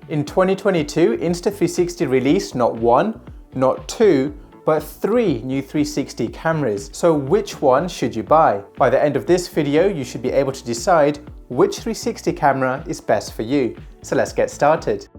In 2022, Insta360 released not one, not two, but 3 new 360 cameras. So which one should you buy? By the end of this video, you should be able to decide which 360 camera is best for you. So let's get started.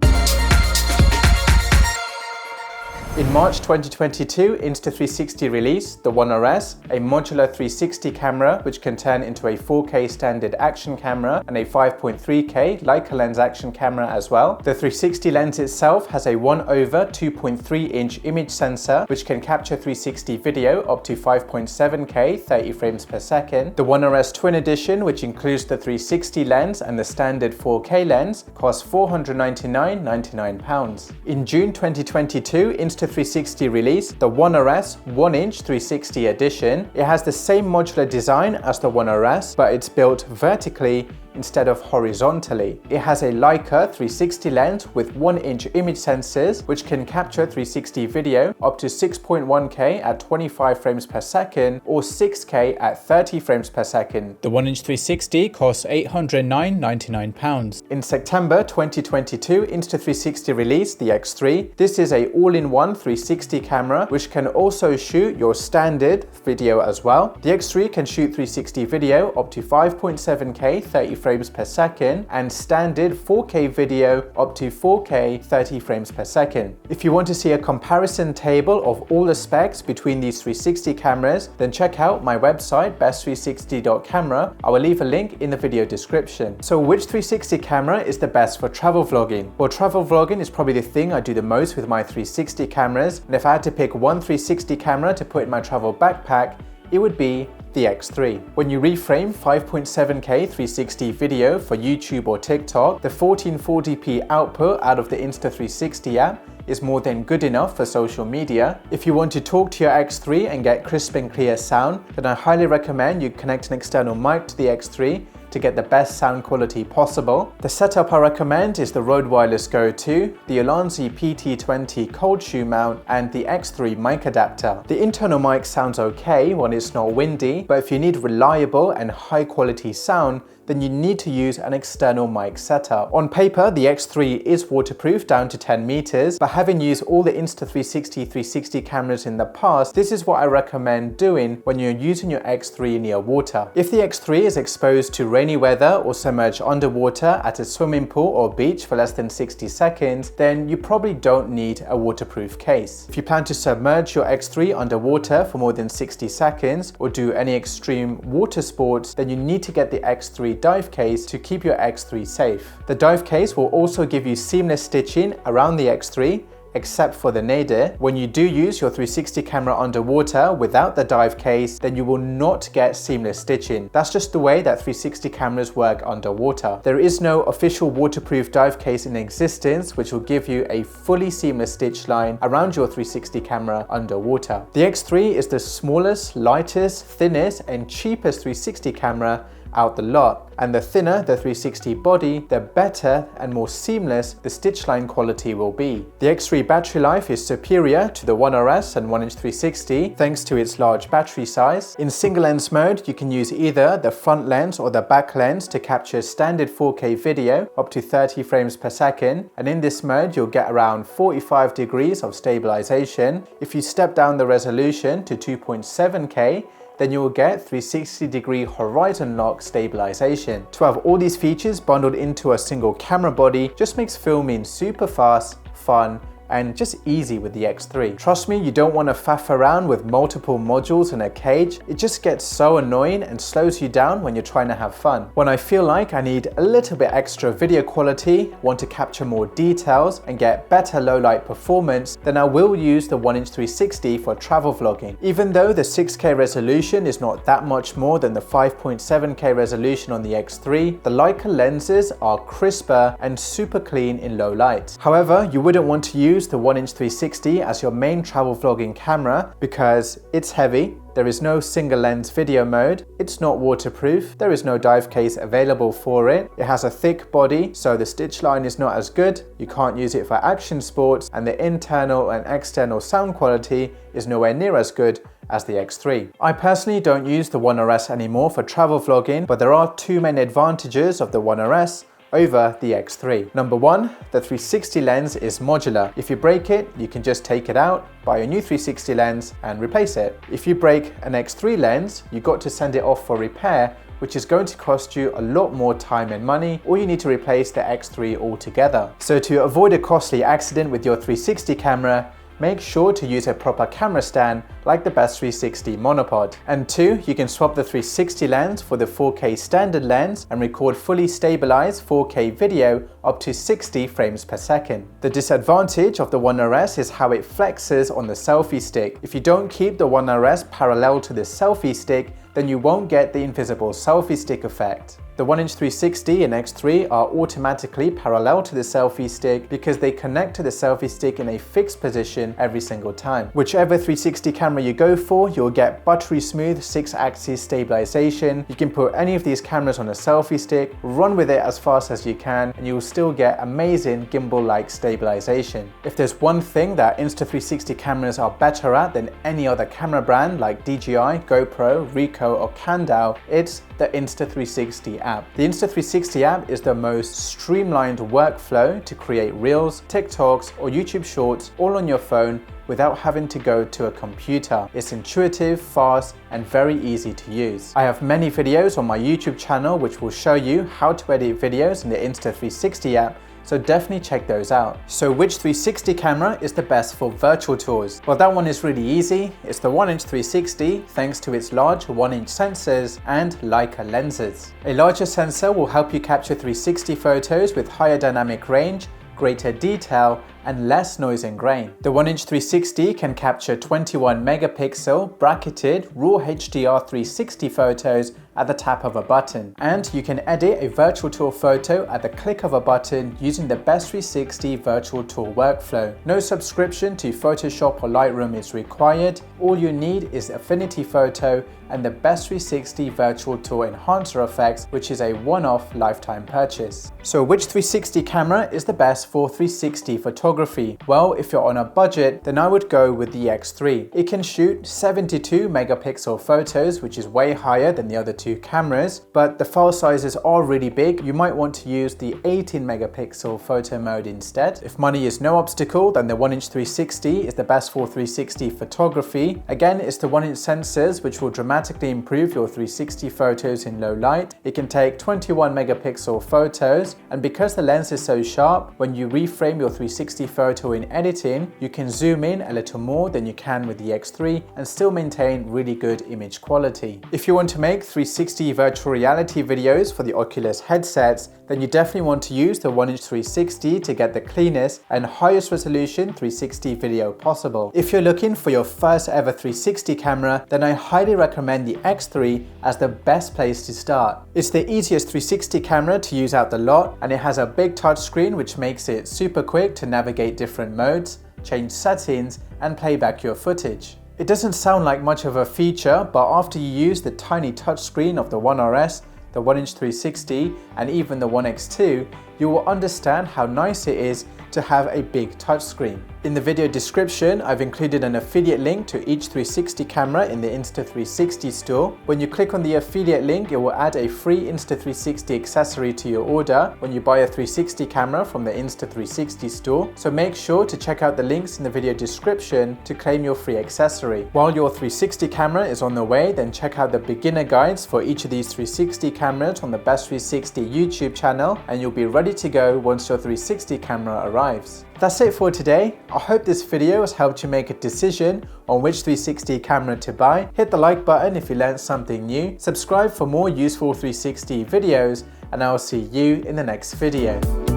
In March 2022, Insta360 released the ONE RS, a modular 360 camera which can turn into a 4K standard action camera and a 5.3K Leica lens action camera as well. The 360 lens itself has a 1/2.3-inch image sensor which can capture 360 video up to 5.7K 30 frames per second. The ONE RS Twin Edition, which includes the 360 lens and the standard 4K lens, costs £499.99. In June 2022, Insta360 released the ONE RS 1-inch 360 edition. It has the same modular design as the ONE RS, but it's built vertically instead of horizontally. It has a Leica 360 lens with 1-inch image sensors which can capture 360 video up to 6.1K at 25 frames per second or 6K at 30 frames per second. The 1-inch 360 costs £809.99. In September 2022, Insta360 released the X3. This is a all-in-one 360 camera which can also shoot your standard video as well. The X3 can shoot 360 video up to 5.7K 30 frames per second and standard 4K video up to 4K 30 frames per second. If you want to see a comparison table of all the specs between these 360 cameras, then check out my website best360.camera. I will leave a link in the video description. So which 360 camera is the best for travel vlogging? Well, travel vlogging is probably the thing I do the most with my 360 cameras, and if I had to pick one 360 camera to put in my travel backpack, it would be the X3. When you reframe 5.7K 360 video for YouTube or TikTok, the 1440p output out of the Insta360 app is more than good enough for social media. If you want to talk to your X3 and get crisp and clear sound, then I highly recommend you connect an external mic to the X3 to get the best sound quality possible. The setup I recommend is the Rode Wireless Go 2, the Ulanzi PT20 cold shoe mount, and the X3 mic adapter. The internal mic sounds okay when it's not windy, but if you need reliable and high quality sound, then you need to use an external mic setup. On paper, the X3 is waterproof down to 10 meters, but having used all the Insta360 360 cameras in the past, this is what I recommend doing when you're using your X3 near water. If the X3 is exposed to rainy weather or submerged underwater at a swimming pool or beach for less than 60 seconds, then you probably don't need a waterproof case. If you plan to submerge your X3 underwater for more than 60 seconds or do any extreme water sports, then you need to get the X3 dive case to keep your X3 safe. The dive case will also give you seamless stitching around the X3, except for the nadir. When you do use your 360 camera underwater without the dive case, then you will not get seamless stitching. That's just the way that 360 cameras work underwater. There is no official waterproof dive case in existence which will give you a fully seamless stitch line around your 360 camera underwater. The X3 is the smallest, lightest, thinnest, and cheapest 360 camera out the lot, and the thinner the 360 body, the better and more seamless the stitch line quality will be. The X3 battery life is superior to the ONE RS and 1-inch 360 thanks to its large battery size. In single lens mode, you can use either the front lens or the back lens to capture standard 4K video up to 30 frames per second, and in this mode you'll get around 45 degrees of stabilization. If you step down the resolution to 2.7K, then you will get 360-degree horizon lock stabilization. To have all these features bundled into a single camera body just makes filming super fast, fun, and just easy with the X3. Trust me, you don't want to faff around with multiple modules in a cage. It just gets so annoying and slows you down when you're trying to have fun. When I feel like I need a little bit extra video quality, want to capture more details and get better low light performance, then I will use the 1-inch 360 for travel vlogging. Even though the 6K resolution is not that much more than the 5.7K resolution on the X3, the Leica lenses are crisper and super clean in low light. However, you wouldn't want to use the 1-inch 360 as your main travel vlogging camera because it's heavy, there is no single lens video mode, it's not waterproof, there is no dive case available for it, it has a thick body so the stitch line is not as good, you can't use it for action sports, and the internal and external sound quality is nowhere near as good as the X3. I personally don't use the ONE RS anymore for travel vlogging, but there are two main advantages of the ONE RS. over the X3. Number 1, the 360 lens is modular. If you break it, you can just take it out, buy a new 360 lens and replace it. If you break an X3 lens, you got to send it off for repair, which is going to cost you a lot more time and money, or you need to replace the X3 altogether. So to avoid a costly accident with your 360 camera, make sure to use a proper camera stand like the Best 360 monopod. And 2, you can swap the 360 lens for the 4K standard lens and record fully stabilized 4K video up to 60 frames per second. The disadvantage of the One RS is how it flexes on the selfie stick. If you don't keep the One RS parallel to the selfie stick, then you won't get the invisible selfie stick effect. The 1-inch 360 and X3 are automatically parallel to the selfie stick because they connect to the selfie stick in a fixed position every single time. Whichever 360 camera you go for, you'll get buttery smooth 6-axis stabilization. You can put any of these cameras on a selfie stick, run with it as fast as you can, and you'll still get amazing gimbal-like stabilization. If there's one thing that Insta360 cameras are better at than any other camera brand like DJI, GoPro, Ricoh or Candow, it's the Insta360 app. The Insta360 app is the most streamlined workflow to create Reels, TikToks or YouTube Shorts all on your phone without having to go to a computer. It's intuitive, fast and very easy to use. I have many videos on my YouTube channel which will show you how to edit videos in the Insta360 app, so definitely check those out. So which 360 camera is the best for virtual tours? Well, that one is really easy. It's the 1-inch 360 thanks to its large 1-inch sensors and Leica lenses. A larger sensor will help you capture 360 photos with higher dynamic range, greater detail and less noise and grain. The 1-inch 360 can capture 21 megapixel bracketed RAW HDR 360 photos at the tap of a button. And you can edit a virtual tour photo at the click of a button using the Best 360 virtual tour workflow. No subscription to Photoshop or Lightroom is required. All you need is Affinity Photo and the Best 360 Virtual Tour Enhancer effects, which is a one-off lifetime purchase. So which 360 camera is the best for 360 photography? Well, if you're on a budget, then I would go with the X3. It can shoot 72 megapixel photos, which is way higher than the other two cameras, but the file sizes are really big. You might want to use the 18 megapixel photo mode instead. If money is no obstacle, then the 1-inch 360 is the best for 360 photography. Again, it's the 1-inch sensors which will dramatically improve your 360 photos in low light. It can take 21 megapixel photos, and because the lens is so sharp, when you reframe your 360 photo in editing, you can zoom in a little more than you can with the X3 and still maintain really good image quality. If you want to make 360 virtual reality videos for the Oculus headsets, then you definitely want to use the 1-inch 360 to get the cleanest and highest resolution 360 video possible. If you're looking for your first ever 360 camera, then I highly recommend the X3 as the best place to start. It's the easiest 360 camera to use out the lot, and it has a big touchscreen which makes it super quick to navigate different modes, change settings and play back your footage. It doesn't sound like much of a feature, but after you use the tiny touchscreen of the One RS, the 1-inch 360 and even the One X2, you will understand how nice it is to have a big touchscreen. In the video description, I've included an affiliate link to each 360 camera in the Insta360 store. When you click on the affiliate link, it will add a free Insta360 accessory to your order when you buy a 360 camera from the Insta360 store. So make sure to check out the links in the video description to claim your free accessory. While your 360 camera is on the way, then check out the beginner guides for each of these 360 cameras on the Best 360 YouTube channel, and you'll be ready to go once your 360 camera arrives. That's it for today. I hope this video has helped you make a decision on which 360 camera to buy. Hit the like button if you learned something new. Subscribe for more useful 360 videos, and I'll see you in the next video.